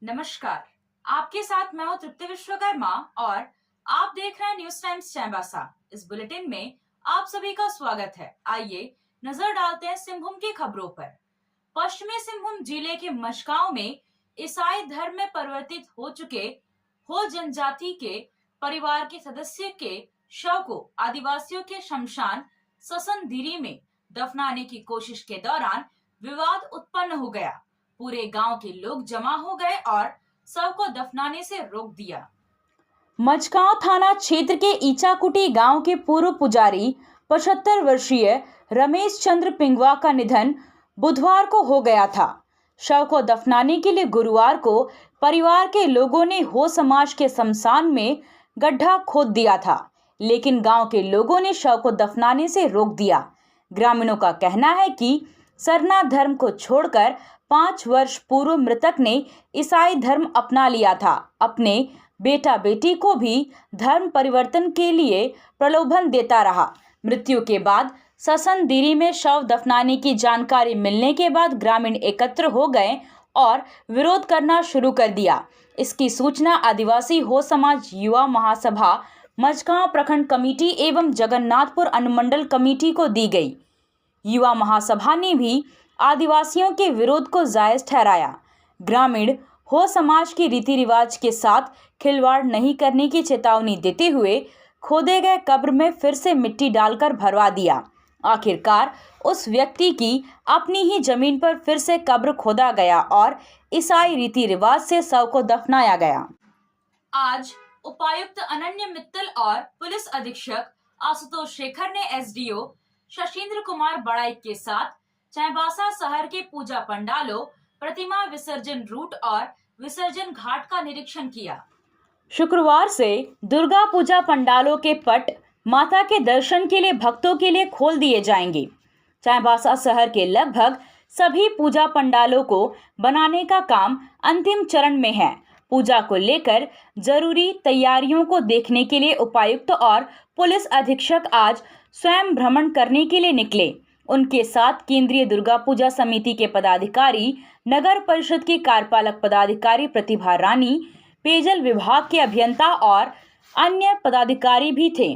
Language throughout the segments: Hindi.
नमस्कार। आपके साथ मैं हूं तृप्ति विश्वकर्मा और आप देख रहे हैं न्यूज टाइम्स चाईबासा। इस बुलेटिन में आप सभी का स्वागत है। आइए नजर डालते हैं सिंहभूम की खबरों पर। पश्चिमी सिंहभूम जिले के मशगांव में ईसाई धर्म में परिवर्तित हो चुके हो जनजाति के परिवार के सदस्य के शव को आदिवासियों के शमशान ससनदिरी में दफनाने की कोशिश के दौरान विवाद उत्पन्न हो गया। पूरे गांव के लोग जमा हो गए और शव को दफनाने से रोक दिया। मचगांव थाना क्षेत्र के ईचाकुटी गांव के पूर्व पुजारी 75 वर्षीय रमेश चंद्र पिंगवा का निधन बुधवार को हो गया था। शव को दफनाने के लिए गुरुवार को परिवार के लोगों ने हो समाज के शमशान में गड्ढा खोद दिया था, लेकिन गांव के लोगों ने शव को दफनाने से रोक दिया। ग्रामीणों का कहना है कि सरना धर्म को छोड़कर 5 वर्ष पूर्व मृतक ने ईसाई धर्म अपना लिया था। अपने बेटा बेटी को भी धर्म परिवर्तन के लिए प्रलोभन देता रहा। मृत्यु के बाद ससनदिरी में शव दफनाने की जानकारी मिलने के बाद ग्रामीण एकत्र हो गए और विरोध करना शुरू कर दिया। इसकी सूचना आदिवासी हो समाज युवा महासभा मचगांव प्रखंड कमेटी एवं जगन्नाथपुर अनुमंडल कमेटी को दी गई। युवा महासभा ने भी आदिवासियों के विरोध को जायज ठहराया। ग्रामीण हो समाज की रीति रिवाज के साथ खिलवाड़ नहीं करने की चेतावनी देते हुए खोदे गए कब्र में फिर से मिट्टी डालकर भरवा दिया। आखिरकार उस व्यक्ति की अपनी ही जमीन पर फिर से कब्र खोदा गया और ईसाई रीति रिवाज से शव को दफनाया गया। आज उपायुक्त अनन्य मित्तल और पुलिस अधीक्षक आशुतोष शेखर ने एसडीओ शशीन्द्र कुमार बड़ाई के साथ चाईबासा शहर के पूजा पंडालों, प्रतिमा विसर्जन रूट और विसर्जन घाट का निरीक्षण किया। शुक्रवार से दुर्गा पूजा पंडालों के पट माता के दर्शन के लिए भक्तों के लिए खोल दिए जाएंगे। चाईबासा शहर के लगभग सभी पूजा पंडालों को बनाने का काम अंतिम चरण में है। पूजा को लेकर जरूरी तैयारियों को देखने के लिए उपायुक्त और पुलिस अधीक्षक आज स्वयं भ्रमण करने के लिए निकले। उनके साथ केंद्रीय दुर्गा पूजा समिति के पदाधिकारी, नगर परिषद की कार्यपालक पदाधिकारी प्रतिभा रानी, पेयजल विभाग के अभियंता और अन्य पदाधिकारी भी थे।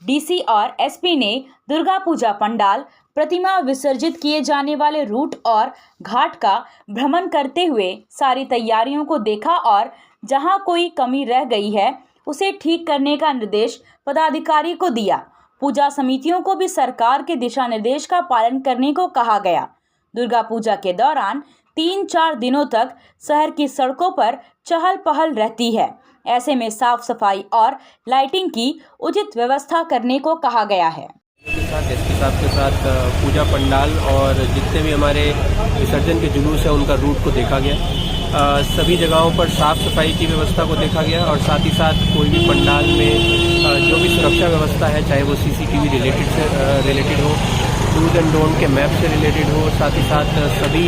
डीसी और एसपी ने दुर्गा पूजा पंडाल, प्रतिमा विसर्जित किए जाने वाले रूट और घाट का भ्रमण करते हुए सारी तैयारियों को देखा और जहां कोई कमी रह गई है उसे ठीक करने का निर्देश पदाधिकारी को दिया। पूजा समितियों को भी सरकार के दिशा निर्देश का पालन करने को कहा गया। दुर्गा पूजा के दौरान 3-4 दिनों तक शहर की सड़कों पर चहल पहल रहती है। ऐसे में साफ सफाई और लाइटिंग की उचित व्यवस्था करने को कहा गया है। एसपी साहब के साथ पूजा पंडाल और जितने भी हमारे विसर्जन के जुलूस है उनका रूट को देखा गया। सभी जगहों पर साफ सफाई की व्यवस्था को देखा गया और साथ ही साथ कोई भी पंडाल में जो भी सुरक्षा व्यवस्था है, चाहे वो सीसीटीवी रिलेटेड हो, डूज एंड डोंट के मैप से रिलेटेड हो, साथ ही साथ सभी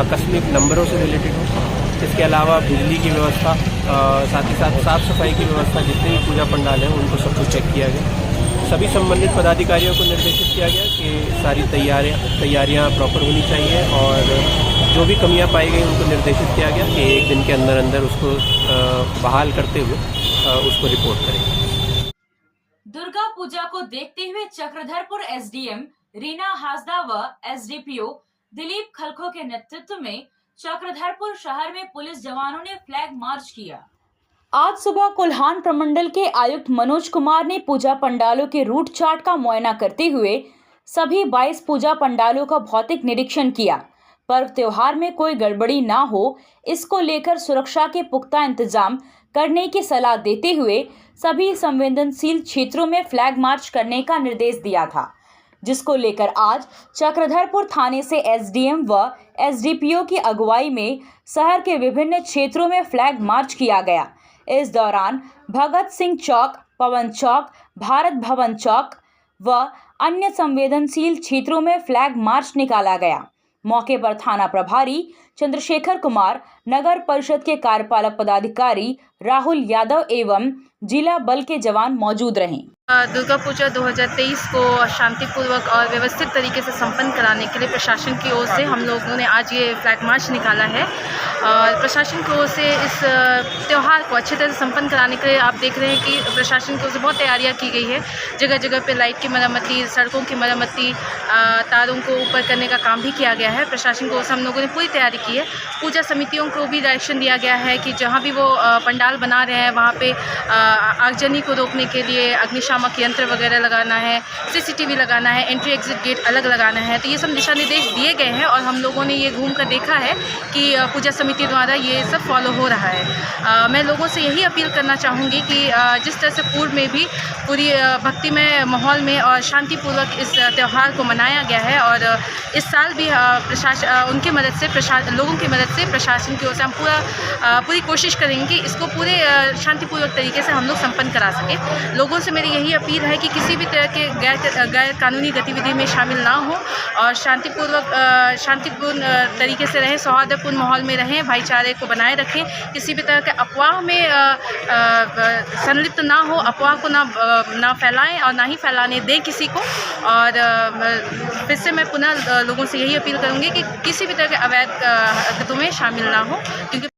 आकस्मिक नंबरों से रिलेटेड हो। इसके अलावा बिजली की व्यवस्था, साथ ही साथ साफ सफाई की व्यवस्था, जितने भी पूजा पंडाल हैं उनको सबको चेक किया गया। सभी संबंधित पदाधिकारियों को निर्देशित किया गया कि सारी तैयारियां प्रॉपर होनी चाहिए और जो भी कमियां पाई गई उनको निर्देशित किया गया कि 1 दिन के अंदर अंदर उसको बहाल करते हुए उसको रिपोर्ट करें। दुर्गा पूजा को देखते हुए चक्रधरपुर एसडीएम रीना हासदा व एसडीपीओ दिलीप खलखो के नेतृत्व में चक्रधरपुर शहर में पुलिस जवानों ने फ्लैग मार्च किया। आज सुबह कोल्हान प्रमंडल के आयुक्त मनोज कुमार ने पूजा पंडालों के रूट चार्ट का मुआयना करते हुए सभी 22 पूजा पंडालों का भौतिक निरीक्षण किया। पर्व त्योहार में कोई गड़बड़ी ना हो, इसको लेकर सुरक्षा के पुख्ता इंतजाम करने की सलाह देते हुए सभी संवेदनशील क्षेत्रों में फ्लैग मार्च करने का निर्देश दिया था, जिसको लेकर आज चक्रधरपुर थाने से एसडीएम व एसडीपीओ की अगुवाई में शहर के विभिन्न क्षेत्रों में फ्लैग मार्च किया गया। इस दौरान भगत सिंह चौक, पवन चौक, भारत भवन चौक व अन्य संवेदनशील क्षेत्रों में फ्लैग मार्च निकाला गया। मौके पर थाना प्रभारी चंद्रशेखर कुमार, नगर परिषद के कार्यपालक पदाधिकारी राहुल यादव एवं जिला बल के जवान मौजूद रहे। दुर्गा पूजा 2023 को शांतिपूर्वक और व्यवस्थित तरीके से संपन्न कराने के लिए प्रशासन की ओर से हम लोगों ने आज ये फ्लैग मार्च निकाला है। और प्रशासन की ओर से इस त्यौहार को अच्छी तरह से संपन्न कराने के लिए आप देख रहे हैं कि प्रशासन की ओर से बहुत तैयारियां की गई है। जगह जगह पे लाइट की मरम्मती, सड़कों की मरम्मती, तारों को ऊपर करने का काम भी किया गया है। प्रशासन की ओर से हम लोगों ने पूरी तैयारी की है। पूजा समितियों को भी डायरेक्शन दिया गया है कि जहाँ भी वो पंडाल बना रहे हैं वहाँ पे आगजनी को रोकने के लिए अग्निशामक यंत्र वगैरह लगाना है, CCTV लगाना है, एंट्री एग्जिट गेट अलग लगाना है। तो ये सब दिशा निर्देश दिए गए हैं और हम लोगों ने ये घूम कर देखा है कि पूजा समिति द्वारा ये सब फॉलो हो रहा है। मैं लोगों से यही अपील करना चाहूँगी कि जिस तरह से पूर्व में भी पूरी भक्तिमय माहौल में और शांतिपूर्वक इस त्यौहार को मनाया गया है और इस साल भी उनकी मदद से लोगों की मदद से प्रशासन की ओर से हम पूरी कोशिश करेंगे कि इसको पूरे शांतिपूर्वक तरीके से हम लोग संपन्न करा सकें। लोगों से मेरी यही अपील है कि किसी भी तरह के गैर कानूनी गतिविधि में शामिल ना हो और शांतिपूर्ण तरीके से रहें, सौहार्दपूर्ण माहौल में रहें, भाईचारे को बनाए रखें। किसी भी तरह के अफवाह में संलिप्त ना हो, अफवाह को ना फैलाएं और ना ही फैलाने दें किसी को। और फिर से मैं पुनः लोगों से यही अपील करूँगी कि किसी भी तरह के अवैध हरकतों में शामिल ना हो, क्योंकि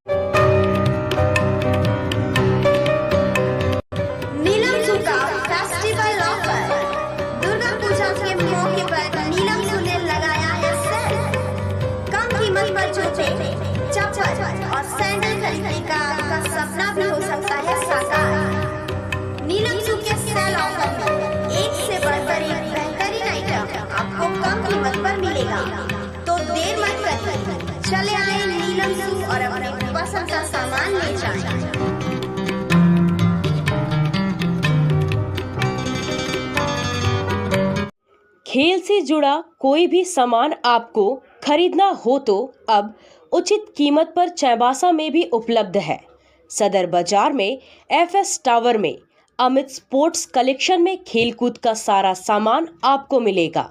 फेस्टिवल ऑफर दुर्गा पूजा के मौके पर नीलम जू ने लगाया है सेल। कम कीमत पर जूते, चप्पल और सैंडल खरीदने का आपका सपना भी हो सकता है साकार। नीलम जू के सेल ऑफर में एक से बढ़कर एक बेहतरीन आइटम आपको कम कीमत पर मिलेगा। तो देर मत करिए, चले आए नीलम जू और अपने पसंद का सामान ले जाएं। खेल से जुड़ा कोई भी सामान आपको खरीदना हो तो अब उचित कीमत पर चाईबासा में भी उपलब्ध है। सदर बाजार में FS टावर में अमित स्पोर्ट्स कलेक्शन में खेलकूद का सारा सामान आपको मिलेगा।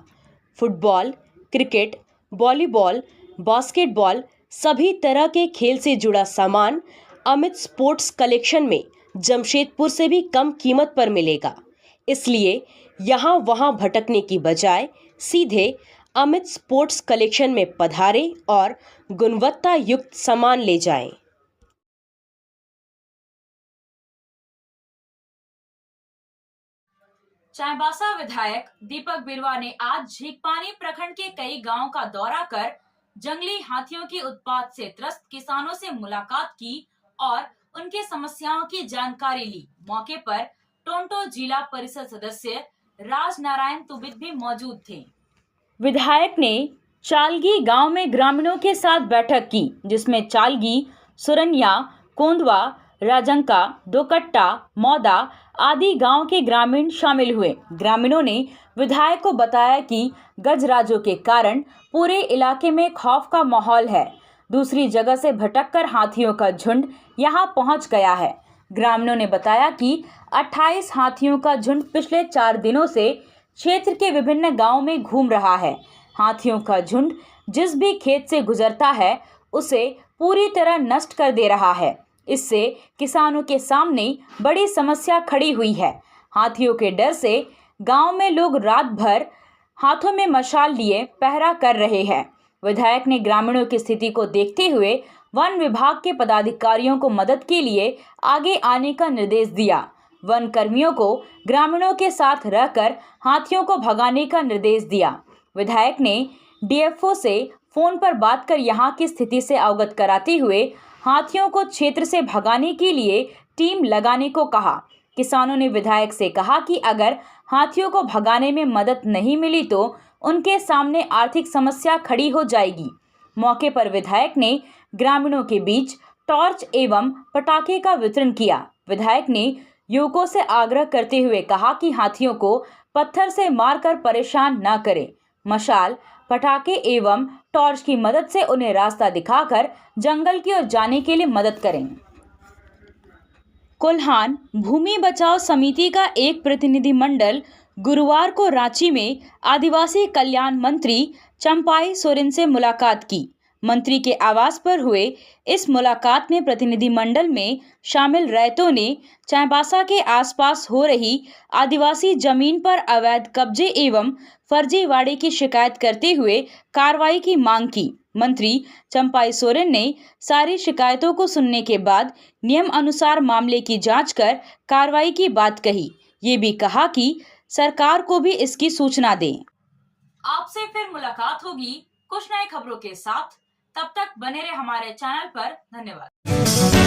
फुटबॉल, क्रिकेट, वॉलीबॉल, बास्केटबॉल, सभी तरह के खेल से जुड़ा सामान अमित स्पोर्ट्स कलेक्शन में जमशेदपुर से भी कम कीमत पर मिलेगा। इसलिए यहाँ वहाँ भटकने की बजाय सीधे अमित स्पोर्ट्स कलेक्शन में पधारें और गुणवत्ता युक्त सामान ले जाएं। चाईबासा विधायक दीपक बिरुवा ने आज झींकपानी प्रखंड के कई गांवों का दौरा कर जंगली हाथियों की उत्पात से त्रस्त किसानों से मुलाकात की और उनकी समस्याओं की जानकारी ली। मौके पर टोंटो जिला परिषद सदस्य राजनारायण तुबित भी मौजूद थे। विधायक ने चालगी गांव में ग्रामीणों के साथ बैठक की, जिसमें चालगी, सुरनिया, कोंदवा, राजंका, दोकट्टा, मौदा आदि गांव के ग्रामीण शामिल हुए। ग्रामीणों ने विधायक को बताया कि गजराजों के कारण पूरे इलाके में खौफ का माहौल है। दूसरी जगह से भटककर हाथियों का झुंड यहां पहुंच गया है। ग्रामीणों ने बताया कि 28 हाथियों का झुंड पिछले 4 दिनों से क्षेत्र के विभिन्न गांवों में घूम रहा है। हाथियों का झुंड जिस भी खेत से गुजरता है उसे पूरी तरह नष्ट कर दे रहा है। इससे किसानों के सामने बड़ी समस्या खड़ी हुई है। हाथियों के डर से गांव में लोग रात भर हाथों में मशाल लिए पहरा कर रहे हैं। विधायक ने ग्रामीणों की स्थिति को देखते हुए वन विभाग के पदाधिकारियों को मदद के लिए आगे आने का निर्देश दिया। वन कर्मियों को ग्रामीणों के साथ रहकर हाथियों को भगाने का निर्देश दिया। विधायक ने DFO से फोन पर बात कर यहां की स्थिति से अवगत कराते हुए हाथियों को क्षेत्र से भगाने के लिए टीम लगाने को कहा। किसानों ने विधायक से कहा कि अगर हाथियों को भगाने में मदद नहीं मिली तो उनके सामने आर्थिक समस्या खड़ी हो जाएगी। मौके पर विधायक ने ग्रामीणों के बीच टॉर्च एवं पटाखे का वितरण किया। विधायक ने युवकों से आग्रह करते हुए कहा कि हाथियों को पत्थर से मारकर परेशान न करें। मशाल, पटाखे एवं टॉर्च की मदद से उन्हें रास्ता दिखाकर जंगल की ओर जाने के लिए मदद करें। कोल्हान भूमि बचाओ समिति का एक प्रतिनिधिमंडल गुरुवार को रांची में आदिवासी कल्याण मंत्री चंपाई सोरेन से मुलाकात की। मंत्री के आवास पर हुए इस मुलाकात में प्रतिनिधिमंडल में शामिल रैयतों ने चाईबासा के आसपास हो रही आदिवासी जमीन पर अवैध कब्जे एवं फर्जीवाड़े की शिकायत करते हुए कार्रवाई की मांग की। मंत्री चंपाई सोरेन ने सारी शिकायतों को सुनने के बाद नियम अनुसार मामले की जांच कर कार्रवाई की बात कही। ये भी कहा कि सरकार को भी इसकी सूचना दें। आपसे फिर मुलाकात होगी कुछ नई खबरों के साथ। तब तक बने रहे हमारे चैनल पर। धन्यवाद।